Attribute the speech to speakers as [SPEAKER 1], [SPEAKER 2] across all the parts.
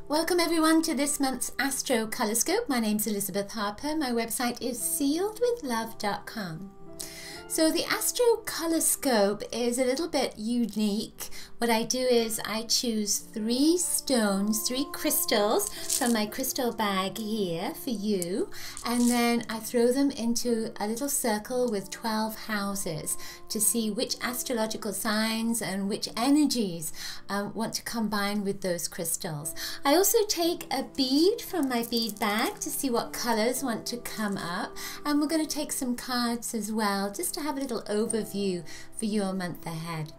[SPEAKER 1] Welcome everyone to this month's Astrocolorscope. My name's Elizabeth Harper. My website is sealedwithlove.com. So the Astrocolorscope is a little bit unique. What I do is I choose three crystals from my crystal bag here for you, and then I throw them into a little circle with 12 houses to see which astrological signs and which energies want to combine with those crystals. I also take a bead from my bead bag to see what colors want to come up, and we're going to take some cards as well just to have a little overview for your month ahead.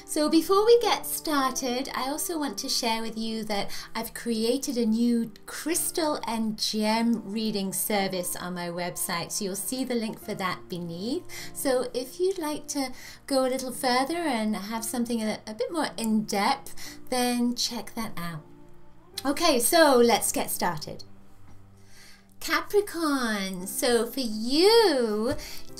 [SPEAKER 1] So before we get started, I also want to share with you that I've created a new crystal and gem reading service on my website. So you'll see the link for that beneath. So if you'd like to go a little further and have something a bit more in depth, then check that out. Okay, so let's get started. Capricorn, so for you,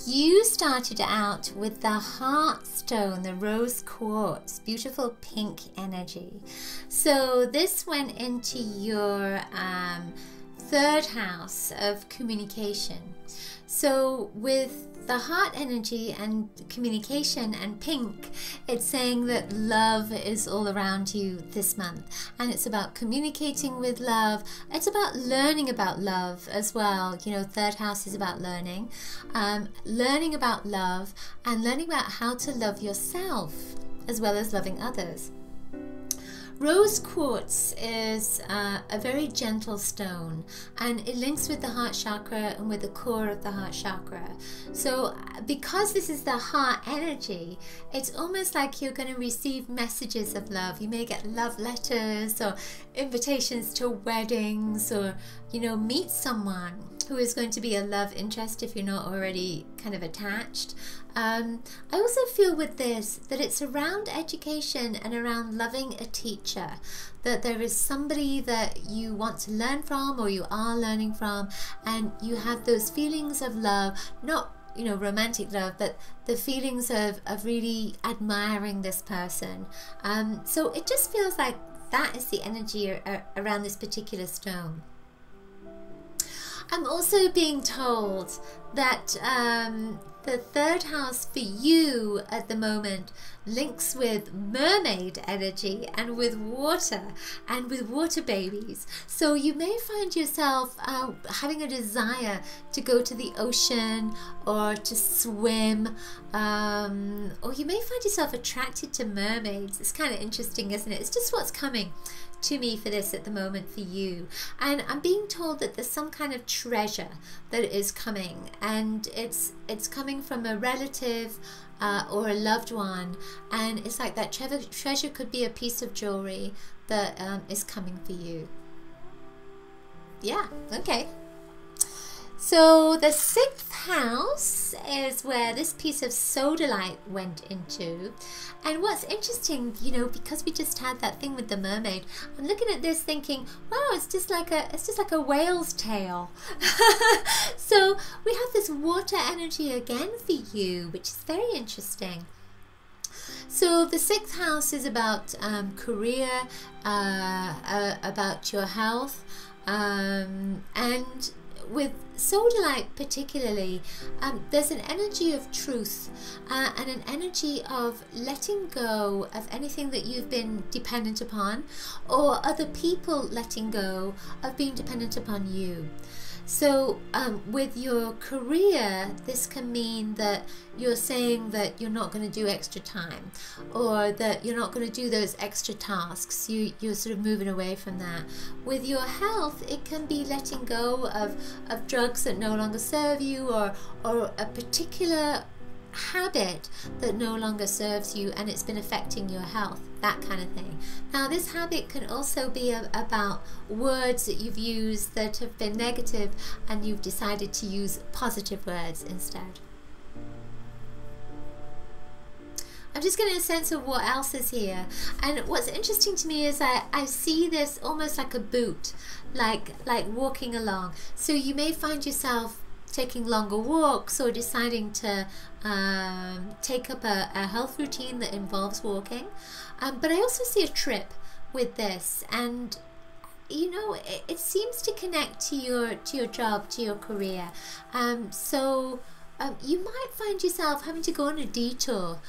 [SPEAKER 1] you started out with the heart stone, the rose quartz, beautiful pink energy. So this went into your third house of communication. So with the heart energy and communication and pink, it's saying that love is all around you this month, and it's about communicating with love. It's about learning about love as well. You know, third house is about learning about love and learning about how to love yourself as well as loving others. Rose quartz is a very gentle stone, and it links with the heart chakra and with the core of the heart chakra. So because this is the heart energy, it's almost like you're going to receive messages of love. You may get love letters or invitations to weddings, or, you know, meet someone who is going to be a love interest if you're not already kind of attached. I also feel with this that it's around education and around loving a teacher, that there is somebody that you want to learn from or you are learning from, and you have those feelings of love, not, you know, romantic love, but the feelings of really admiring this person. So it just feels like that is the energy around this particular stone. I'm also being told that the third house for you at the moment links with mermaid energy and with water babies. So you may find yourself having a desire to go to the ocean or to swim, or you may find yourself attracted to mermaids. It's kind of interesting, isn't it? It's just what's coming to me for this at the moment for you. And I'm being told that there's some kind of treasure that is coming, and it's coming from a relative or a loved one, and it's like that treasure could be a piece of jewelry that is coming for you. Yeah, okay. So the 6th house is where this piece of sodalite went into. And what's interesting, you know, because we just had that thing with the mermaid, I'm looking at this thinking, wow, it's just like a whale's tail. So we have this water energy again for you, which is very interesting. So the 6th house is about career, about your health, and with sodalite particularly, there's an energy of truth and an energy of letting go of anything that you've been dependent upon, or other people letting go of being dependent upon you. So with your career, this can mean that you're saying that you're not going to do extra time, or that you're not going to do those extra tasks. You're sort of moving away from that. With your health, it can be letting go of drugs that no longer serve you, or a particular habit that no longer serves you and it's been affecting your health, that kind of thing. Now this habit can also be about words that you've used that have been negative, and you've decided to use positive words instead. I'm just getting a sense of what else is here, and what's interesting to me is I see this almost like a boot, like walking along. So you may find yourself taking longer walks, or deciding to take up a health routine that involves walking. But I also see a trip with this, and you know, it seems to connect to your job, to your career. You might find yourself having to go on a detour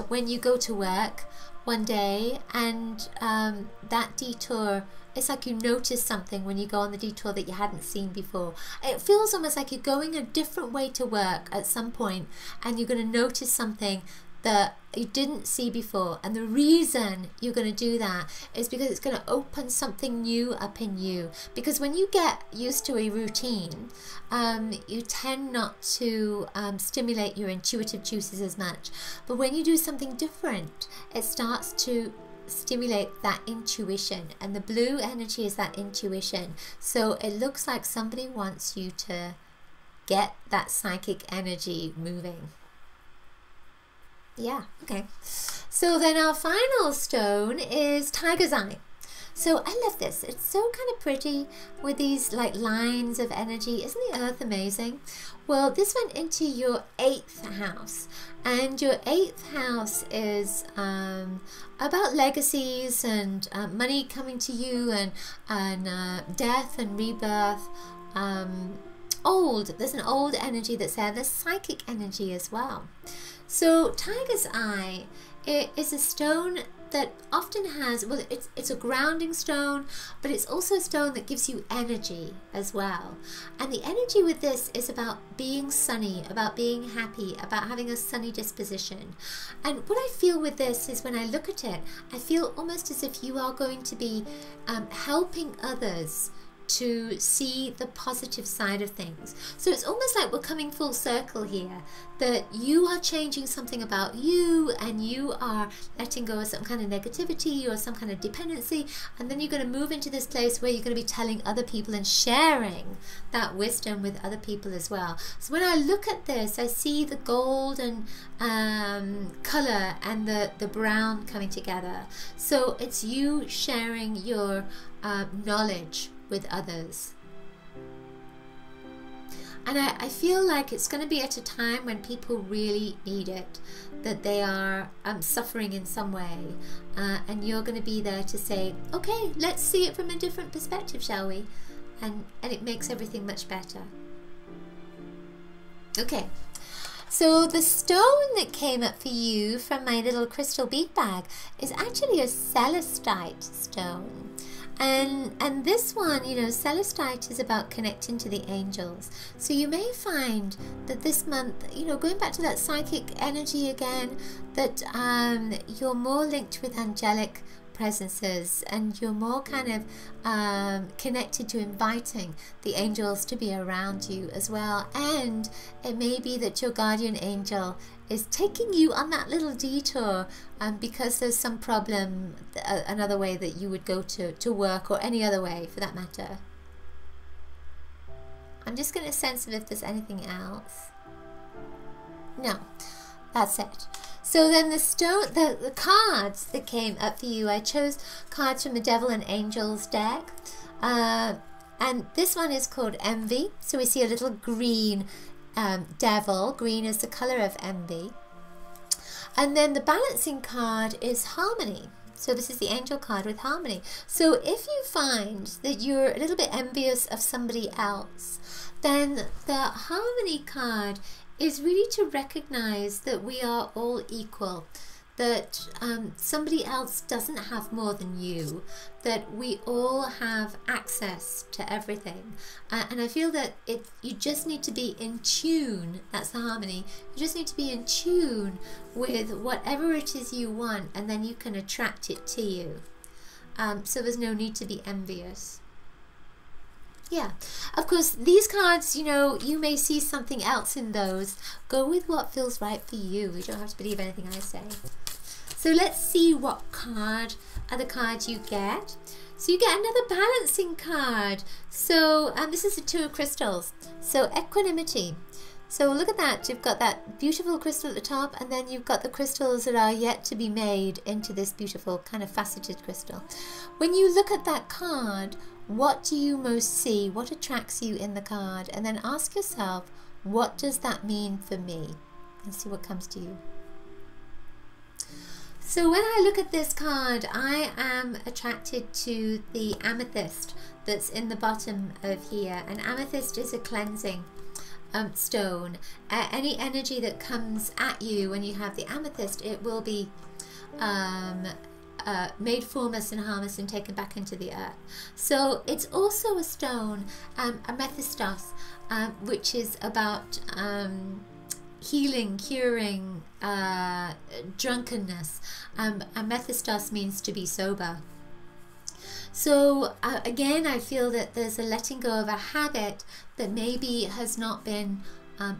[SPEAKER 1] when you go to work one day, and that detour, it's like you notice something when you go on the detour that you hadn't seen before. It feels almost like you're going a different way to work at some point, and you're going to notice something that you didn't see before. And the reason you're going to do that is because it's going to open something new up in you. Because when you get used to a routine, you tend not to stimulate your intuitive juices as much. But when you do something different, it starts to stimulate that intuition, and the blue energy is that intuition. So it looks like somebody wants you to get that psychic energy moving. Yeah, okay. So then our final stone is Tiger's Eye. So I love this. It's so kind of pretty with these like lines of energy. Isn't the earth amazing? Well, this went into your 8th house, and your 8th house is about legacies and money coming to you, and death and rebirth. There's an old energy that's there. There's psychic energy as well. So Tiger's Eye is a stone that often has, well, it's a grounding stone, but it's also a stone that gives you energy as well. And the energy with this is about being sunny, about being happy, about having a sunny disposition. And what I feel with this is when I look at it, I feel almost as if you are going to be helping others to see the positive side of things. So it's almost like we're coming full circle here, that you are changing something about you, and you are letting go of some kind of negativity or some kind of dependency, and then you're going to move into this place where you're going to be telling other people and sharing that wisdom with other people as well. So when I look at this, I see the golden color and the brown coming together. So it's you sharing your knowledge with others. And I feel like it's going to be at a time when people really need it, that they are suffering in some way, and you're going to be there to say, okay, let's see it from a different perspective, shall we? And it makes everything much better. Okay, so the stone that came up for you from my little crystal bead bag is actually a celestite stone. And this one, you know, celestite is about connecting to the angels. So you may find that this month, you know, going back to that psychic energy again, that you're more linked with angelic presences, and you're more kind of connected to inviting the angels to be around you as well. And it may be that your guardian angel is taking you on that little detour because there's some problem, another way that you would go to work, or any other way for that matter. I'm just going to sense if there's anything else. No, that's it. So then the stone, the cards that came up for you, I chose cards from the Devil and Angels deck. And this one is called Envy. So we see a little green devil. Green is the color of envy. And then the balancing card is Harmony. So this is the angel card with Harmony. So if you find that you're a little bit envious of somebody else, then the Harmony card is really to recognize that we are all equal, that somebody else doesn't have more than you, that we all have access to everything. And I feel that you just need to be in tune. That's the Harmony. You just need to be in tune with whatever it is you want, and then you can attract it to you. So there's no need to be envious. Yeah, of course, these cards, you know, you may see something else in those. Go with what feels right for you. You don't have to believe anything I say. So let's see what other cards you get. So you get another balancing card. So this is the Two of Crystals. So equanimity. So look at that. You've got that beautiful crystal at the top, and then you've got the crystals that are yet to be made into this beautiful kind of faceted crystal. When you look at that card, what do you most see? What attracts you in the card? And then ask yourself, what does that mean for me? And see what comes to you. So when I look at this card, I am attracted to the amethyst that's in the bottom of here. And amethyst is a cleansing stone. Any energy that comes at you when you have the amethyst, it will be made formless and harmless and taken back into the earth. So it's also a stone, amethystos, which is about healing, curing, drunkenness. Amethystos means to be sober. So again, I feel that there's a letting go of a habit that maybe has not been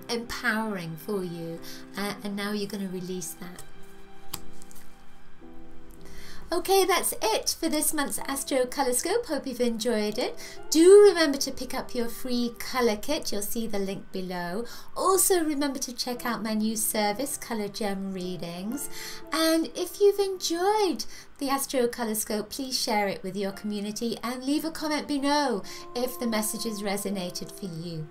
[SPEAKER 1] empowering for you, and now you're going to release that. Okay, that's it for this month's Astrocolorscope. Hope you've enjoyed it. Do remember to pick up your free colour kit. You'll see the link below. Also remember to check out my new service, Colour Gem Readings. And if you've enjoyed the Astrocolorscope, please share it with your community and leave a comment below if the messages resonated for you.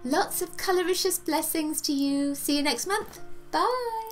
[SPEAKER 1] Lots of coloricious blessings to you. See you next month. Bye.